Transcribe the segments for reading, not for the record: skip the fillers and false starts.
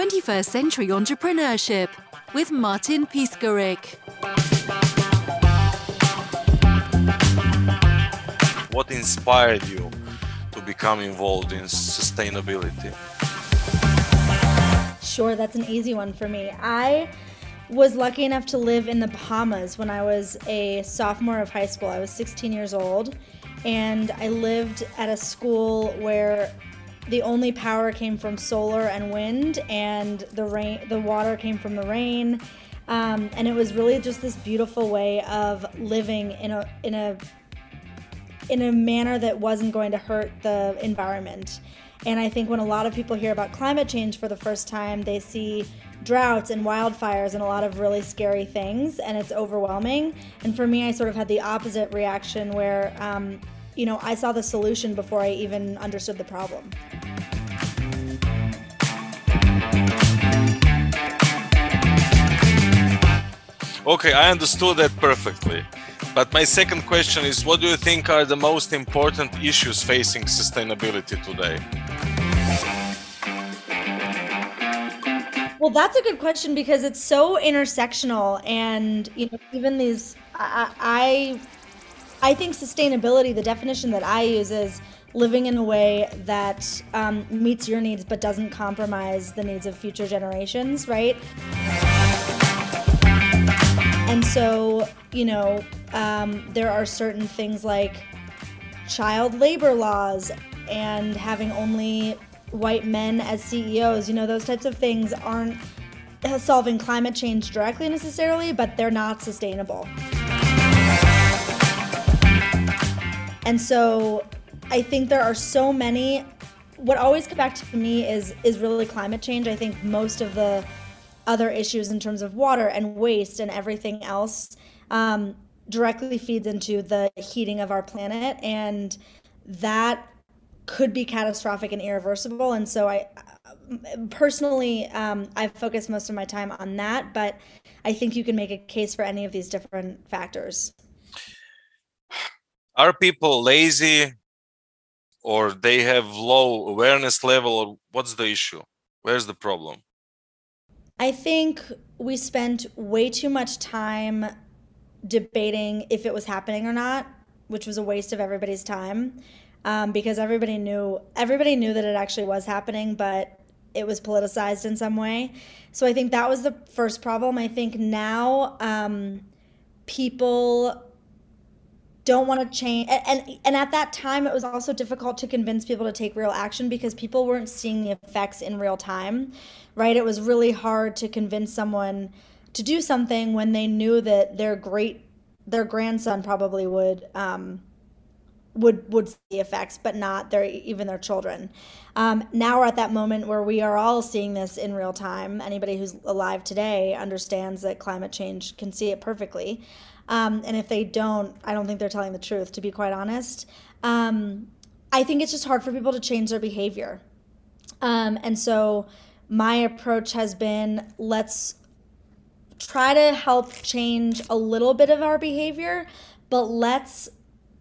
21st Century Entrepreneurship with Martin Piskarik. What inspired you to become involved in sustainability? Sure, that's an easy one for me. I was lucky enough to live in the Bahamas when I was a sophomore of high school. I was 16 years old, and I lived at a school where the only power came from solar and wind, and the water came from the rain. And it was really just this beautiful way of living in a manner that wasn't going to hurt the environment. And I think when a lot of people hear about climate change for the first time, they see droughts and wildfires and a lot of really scary things, and it's overwhelming. And for me, I sort of had the opposite reaction where, I saw the solution before I even understood the problem. Okay, I understood that perfectly. But my second question is, what do you think are the most important issues facing sustainability today? Well, that's a good question because it's so intersectional, and even these, I think sustainability, the definition that I use is living in a way that meets your needs but doesn't compromise the needs of future generations, right? And so, there are certain things like child labor laws and having only white men as CEOs, those types of things aren't solving climate change directly necessarily, but they're not sustainable. And so I think there are so many, what always comes back to me is really climate change. I think most of the other issues in terms of water and waste and everything else directly feeds into the heating of our planet, and that could be catastrophic and irreversible. And so I personally, I focus most of my time on that, but I think you can make a case for any of these different factors. Are people lazy, or they have low awareness level, or what's the issue? Where's the problem? I think we spent way too much time debating if it was happening or not, which was a waste of everybody's time. Because everybody knew that it actually was happening, but it was politicized in some way. So I think that was the first problem. I think now people don't want to change. And at that time, it was also difficult to convince people to take real action because people weren't seeing the effects in real time, right? It was really hard to convince someone to do something when they knew that their grandson probably would see the effects, but not even their children. Now we're at that moment where we are all seeing this in real time. Anybody who's alive today understands that climate change can see it perfectly. And if they don't, I don't think they're telling the truth, to be quite honest. I think it's just hard for people to change their behavior. And so my approach has been, let's try to help change a little bit of our behavior, but let's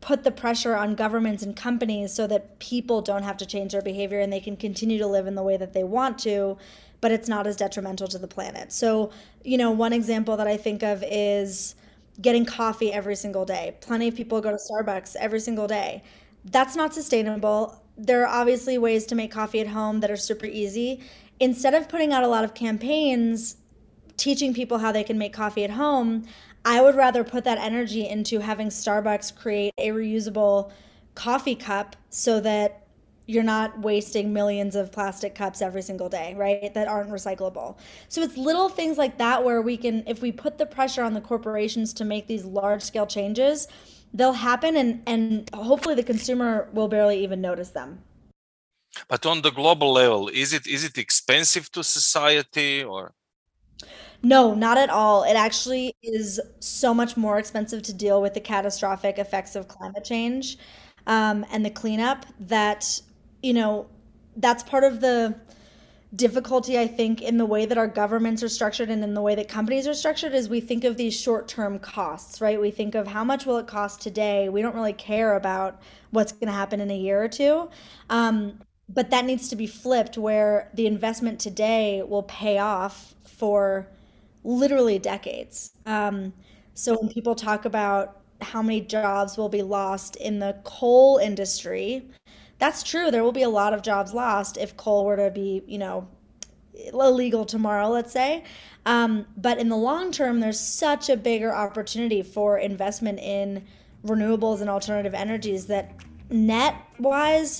put the pressure on governments and companies so that people don't have to change their behavior and they can continue to live in the way that they want to, but it's not as detrimental to the planet. So, one example that I think of is getting coffee every single day. Plenty of people go to Starbucks every single day. That's not sustainable. There are obviously ways to make coffee at home that are super easy. Instead of putting out a lot of campaigns teaching people how they can make coffee at home, I would rather put that energy into having Starbucks create a reusable coffee cup so that you're not wasting millions of plastic cups every single day, right? That aren't recyclable. So it's little things like that where we can, if we put the pressure on the corporations to make these large scale changes, they'll happen and hopefully the consumer will barely even notice them. But on the global level, is it expensive to society or? No, not at all. It actually is so much more expensive to deal with the catastrophic effects of climate change and the cleanup that, that's part of the difficulty, I think, in the way that our governments are structured and in the way that companies are structured is we think of these short-term costs, right? We think of how much will it cost today? We don't really care about what's going to happen in a year or two. but that needs to be flipped where the investment today will pay off for literally decades. So when people talk about how many jobs will be lost in the coal industry, that's true. There will be a lot of jobs lost if coal were to be, illegal tomorrow, let's say. But in the long term, there's such a bigger opportunity for investment in renewables and alternative energies that net wise,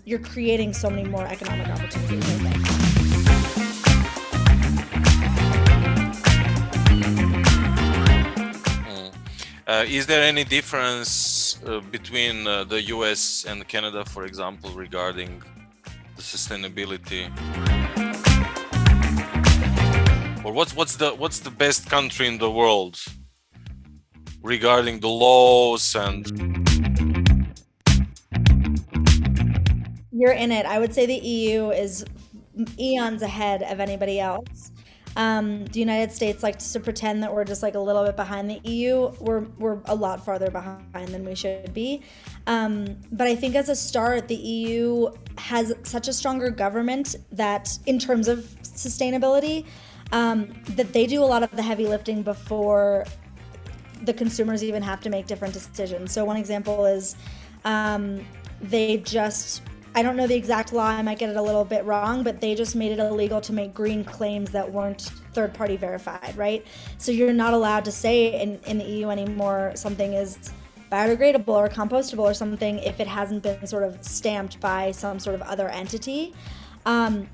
you're creating so many more economic opportunities, I think. Is there any difference between the US and Canada, for example, regarding the sustainability? Or what's the best country in the world regarding the laws and? You're in it. I would say the EU is eons ahead of anybody else. The United States likes to pretend that we're just like a little bit behind the EU. We're a lot farther behind than we should be. But I think as a start, the EU has such a stronger government that in terms of sustainability, that they do a lot of the heavy lifting before the consumers even have to make different decisions. So one example is they just, I don't know the exact law, I might get it a little bit wrong, but they just made it illegal to make green claims that weren't third-party verified, right? So you're not allowed to say in the EU anymore something is biodegradable or compostable or something if it hasn't been sort of stamped by some sort of other entity.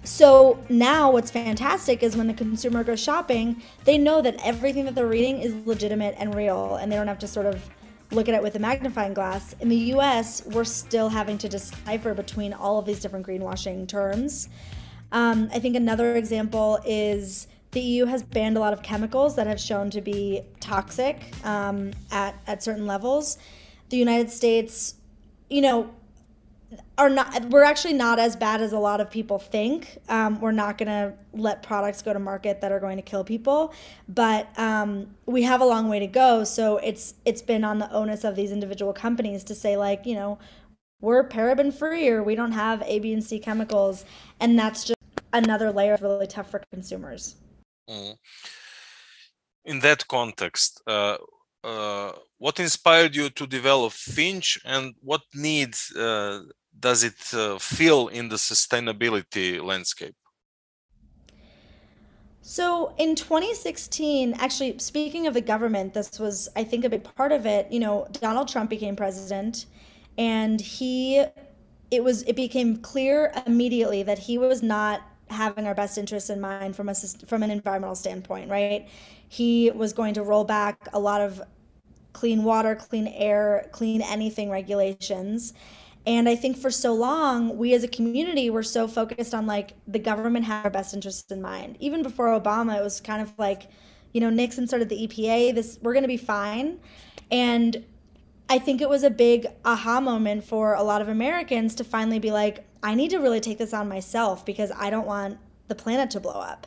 So now what's fantastic is when the consumer goes shopping, they know that everything that they're reading is legitimate and real, and they don't have to sort of look at it with a magnifying glass. In the US, we're still having to decipher between all of these different greenwashing terms. I think another example is the EU has banned a lot of chemicals that have shown to be toxic at certain levels. The United States, we're actually not as bad as a lot of people think. We're not going to let products go to market that are going to kill people, but we have a long way to go. So it's been on the onus of these individual companies to say, like, we're paraben free, or we don't have A, B, and C chemicals, and that's just another layer of really tough for consumers. In that context, what inspired you to develop Finch, and what needs does it fill in the sustainability landscape? So in 2016, actually, speaking of the government, this was, I think, a big part of it. Donald Trump became president, and it became clear immediately that he was not having our best interests in mind from an environmental standpoint, right? He was going to roll back a lot of clean water, clean air, clean anything regulations. And I think for so long, we as a community were so focused on, like, the government had our best interests in mind. Even before Obama, it was kind of like, Nixon started the EPA, we're going to be fine. And I think it was a big aha moment for a lot of Americans to finally be like, I need to really take this on myself because I don't want the planet to blow up.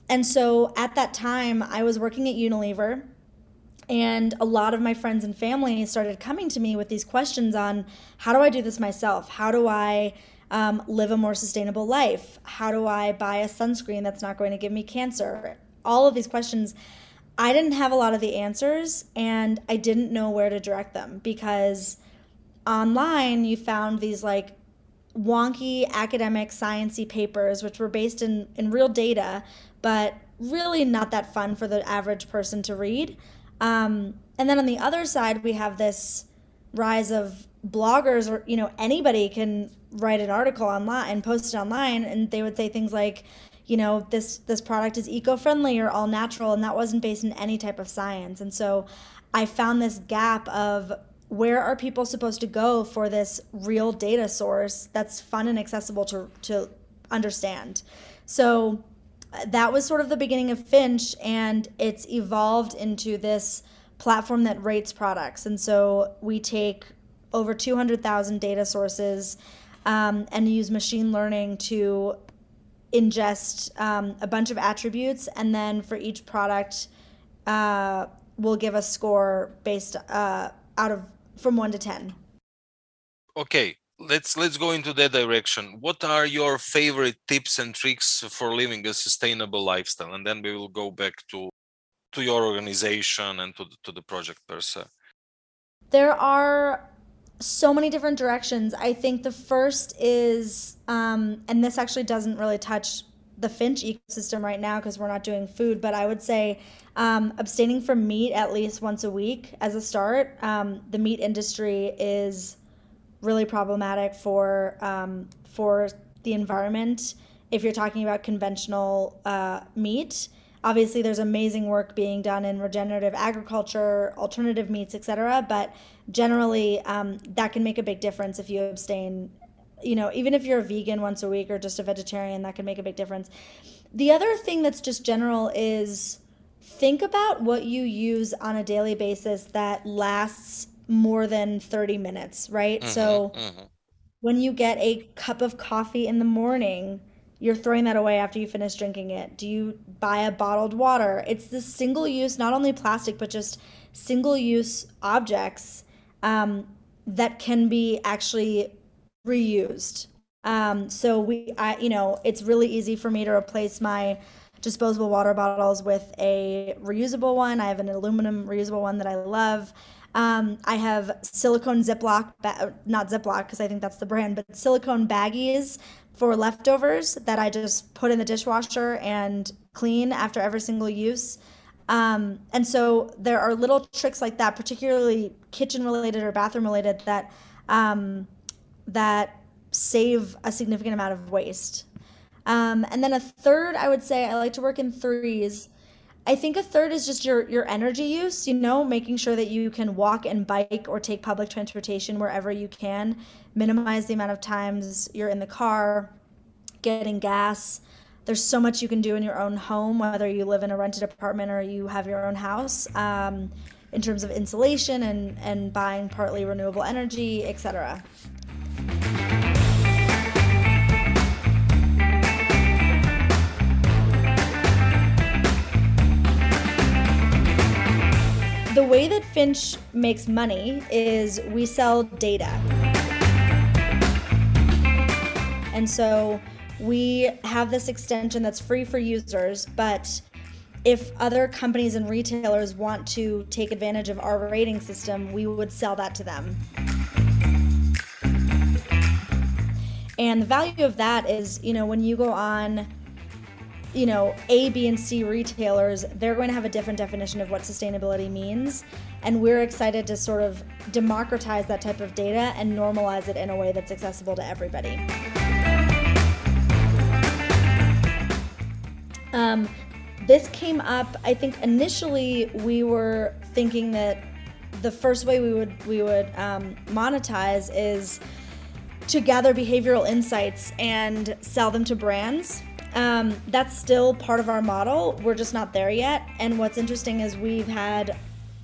And so at that time, I was working at Unilever, and a lot of my friends and family started coming to me with these questions on, how do I do this myself? How do I live a more sustainable life? How do I buy a sunscreen that's not going to give me cancer? All of these questions, I didn't have a lot of the answers, and I didn't know where to direct them, because online you found these like wonky academic sciencey papers which were based in real data, but really not that fun for the average person to read. And then on the other side, we have this rise of bloggers, or anybody can write an article online and post it online, and they would say things like, this product is eco-friendly or all natural, and that wasn't based in any type of science. And so I found this gap of, where are people supposed to go for this real data source that's fun and accessible to understand? So that was sort of the beginning of Finch, and it's evolved into this platform that rates products. And so we take over 200,000 data sources and use machine learning to ingest a bunch of attributes, and then for each product, we'll give a score based from 1 to 10. Okay, let's go into that direction. What are your favorite tips and tricks for living a sustainable lifestyle? And then we will go back to your organization and to the project per se. There are so many different directions. I think the first is, and this actually doesn't really touch the Finch ecosystem right now because we're not doing food, but I would say abstaining from meat at least once a week as a start. The meat industry is really problematic for the environment. If you're talking about conventional meat, obviously there's amazing work being done in regenerative agriculture, alternative meats, etc. But generally, that can make a big difference if you abstain. You know, even if you're a vegan once a week or just a vegetarian, that can make a big difference. The other thing that's just general is think about what you use on a daily basis that lasts more than 30 minutes, right? So when you get a cup of coffee in the morning, you're throwing that away after you finish drinking it. Do you buy a bottled water? It's the single use, not only plastic, but just single use objects that can be actually reused. It's really easy for me to replace my disposable water bottles with a reusable one. I have an aluminum reusable one that I love. I have silicone Ziploc, not Ziploc because I think that's the brand, but silicone baggies for leftovers that I just put in the dishwasher and clean after every single use. And so there are little tricks like that, particularly kitchen related or bathroom related, that save a significant amount of waste. And then a third, I would say I like to work in threes. I think a third is just your energy use, making sure that you can walk and bike or take public transportation wherever you can, minimize the amount of times you're in the car, getting gas. There's so much you can do in your own home, whether you live in a rented apartment or you have your own house, in terms of insulation and buying partly renewable energy, etc. The way that Finch makes money is we sell data. And so we have this extension that's free for users, but if other companies and retailers want to take advantage of our rating system, we would sell that to them. And the value of that is, when you go on A, B, and C retailers, they're going to have a different definition of what sustainability means. And we're excited to sort of democratize that type of data and normalize it in a way that's accessible to everybody. This came up, I think initially we were thinking that the first way we would monetize is to gather behavioral insights and sell them to brands. That's still part of our model. We're just not there yet. And what's interesting is we've had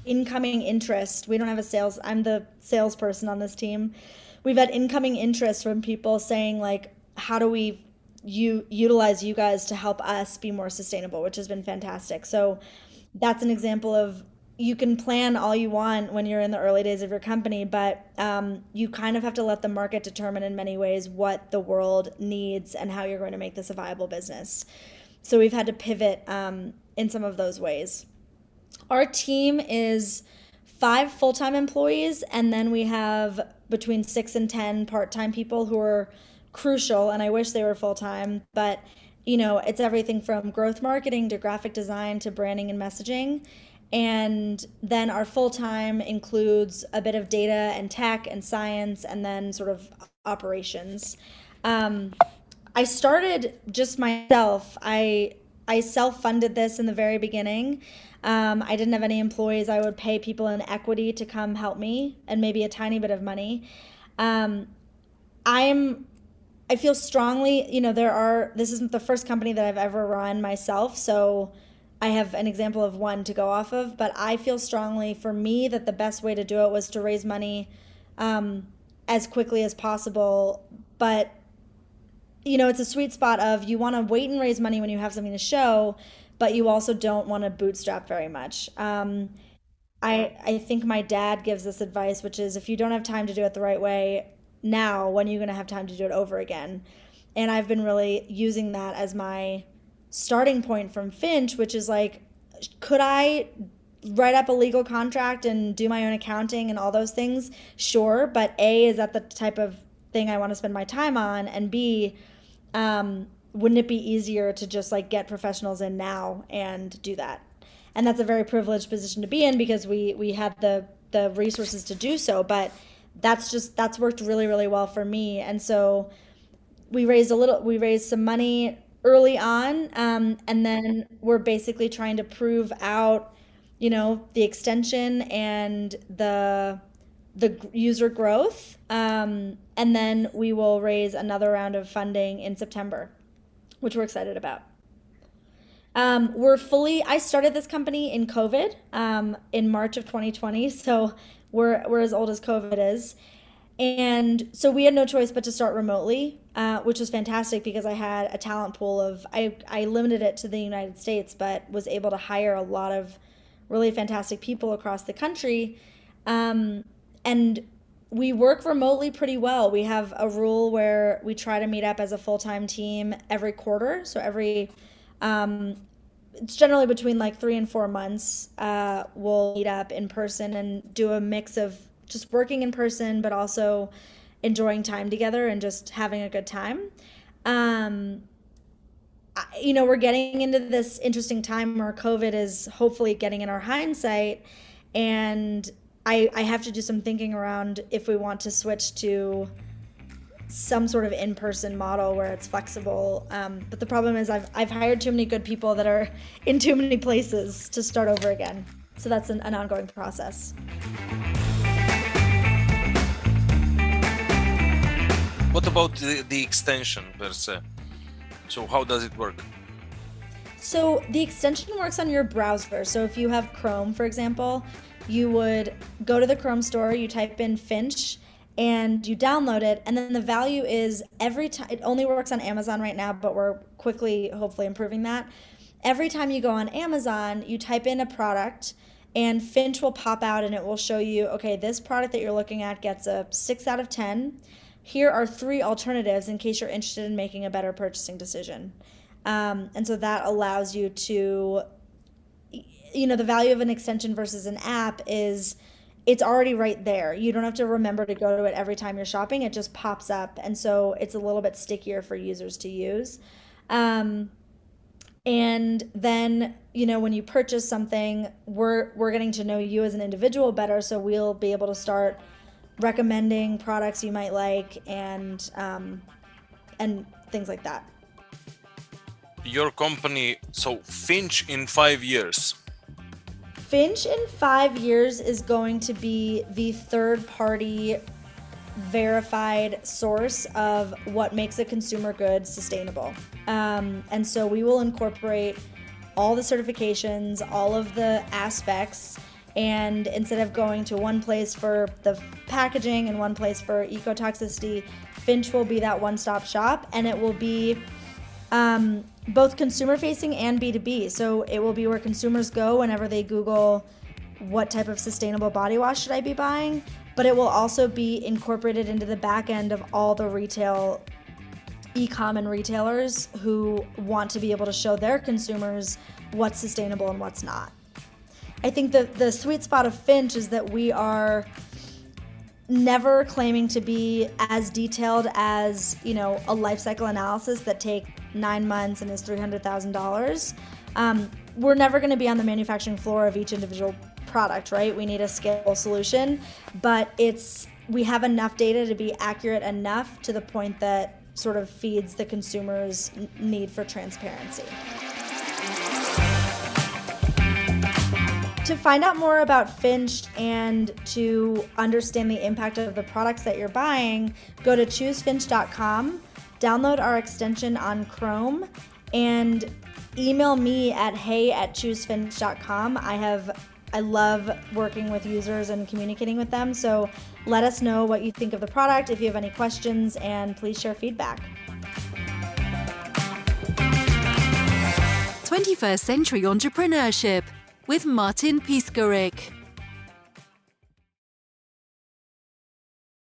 incoming interest. We don't have a sales, I'm the salesperson on this team. We've had incoming interest from people saying like, how do we utilize you guys to help us be more sustainable, which has been fantastic. So that's an example of, you can plan all you want when you're in the early days of your company, but you kind of have to let the market determine in many ways what the world needs and how you're going to make this a viable business. So we've had to pivot in some of those ways. Our team is 5 full-time employees, and then we have between 6 and 10 part-time people who are crucial, and I wish they were full-time, but it's everything from growth marketing to graphic design to branding and messaging. And then our full-time includes a bit of data and tech and science and then sort of operations. I started just myself. I self-funded this in the very beginning. I didn't have any employees. I would pay people in equity to come help me and maybe a tiny bit of money. I feel strongly, this isn't the first company that I've ever run myself, so I have an example of one to go off of, but I feel strongly for me that the best way to do it was to raise money as quickly as possible. But, it's a sweet spot of you want to wait and raise money when you have something to show, but you also don't want to bootstrap very much. I think my dad gives this advice, which is if you don't have time to do it the right way, now, when are you going to have time to do it over again? And I've been really using that as my starting point from Finch, which is like, could I write up a legal contract and do my own accounting and all those things? Sure. But A, is that the type of thing I want to spend my time on? And B, wouldn't it be easier to just like get professionals in now and do that? And that's a very privileged position to be in because we have the resources to do so. But that's worked really, really well for me. And so we raised some money early on, and then we're basically trying to prove out, the extension and the user growth, and then we will raise another round of funding in September, which we're excited about. I started this company in COVID, in March of 2020, so we're as old as COVID is. And so we had no choice but to start remotely, which was fantastic because I had a talent pool of, I limited it to the United States, but was able to hire a lot of really fantastic people across the country. And we work remotely pretty well. We have a rule where we try to meet up as a full-time team every quarter. So it's generally between like 3 and 4 months, we'll meet up in person and do a mix of just working in person, but also enjoying time together and just having a good time. We're getting into this interesting time where COVID is hopefully getting in our hindsight, and I have to do some thinking around if we want to switch to some sort of in-person model where it's flexible. But the problem is I've hired too many good people that are in too many places to start over again. So that's an ongoing process. What about the extension per se? So how does it work? So the extension works on your browser. So if you have Chrome, for example, you would go to the Chrome store, you type in Finch, and you download it. And then the value is every time, it only works on Amazon right now, but we're quickly, hopefully improving that. Every time you go on Amazon, you type in a product and Finch will pop out and it will show you, okay, this product that you're looking at gets a 6 out of 10. Here are 3 alternatives in case you're interested in making a better purchasing decision. And so that allows you to, the value of an extension versus an app is it's already right there. You don't have to remember to go to it every time you're shopping. It just pops up. And so it's a little bit stickier for users to use. And then, when you purchase something, we're getting to know you as an individual better. So we'll be able to start recommending products you might like and things like that. Your company, so Finch in 5 years. Finch in 5 years is going to be the third-party verified source of what makes a consumer good sustainable. And so we will incorporate all the certifications, all of the aspects, and instead of going to one place for the packaging and one place for ecotoxicity, Finch will be that one-stop shop, and it will be both consumer-facing and B2B. So it will be where consumers go whenever they Google what type of sustainable body wash should I be buying, but it will also be incorporated into the back end of all the retail, e-com and retailers who want to be able to show their consumers what's sustainable and what's not. I think the sweet spot of Finch is that we are never claiming to be as detailed as, a life cycle analysis that take 9 months and is $300,000. We're never going to be on the manufacturing floor of each individual product, right? We need a scalable solution, but we have enough data to be accurate enough to the point that sort of feeds the consumer's need for transparency. To find out more about Finch and to understand the impact of the products that you're buying, go to choosefinch.com, download our extension on Chrome, and email me at hey@choosefinch.com. I love working with users and communicating with them, so let us know what you think of the product, if you have any questions, and please share feedback. 21st Century Entrepreneurship with Martin Piskarik.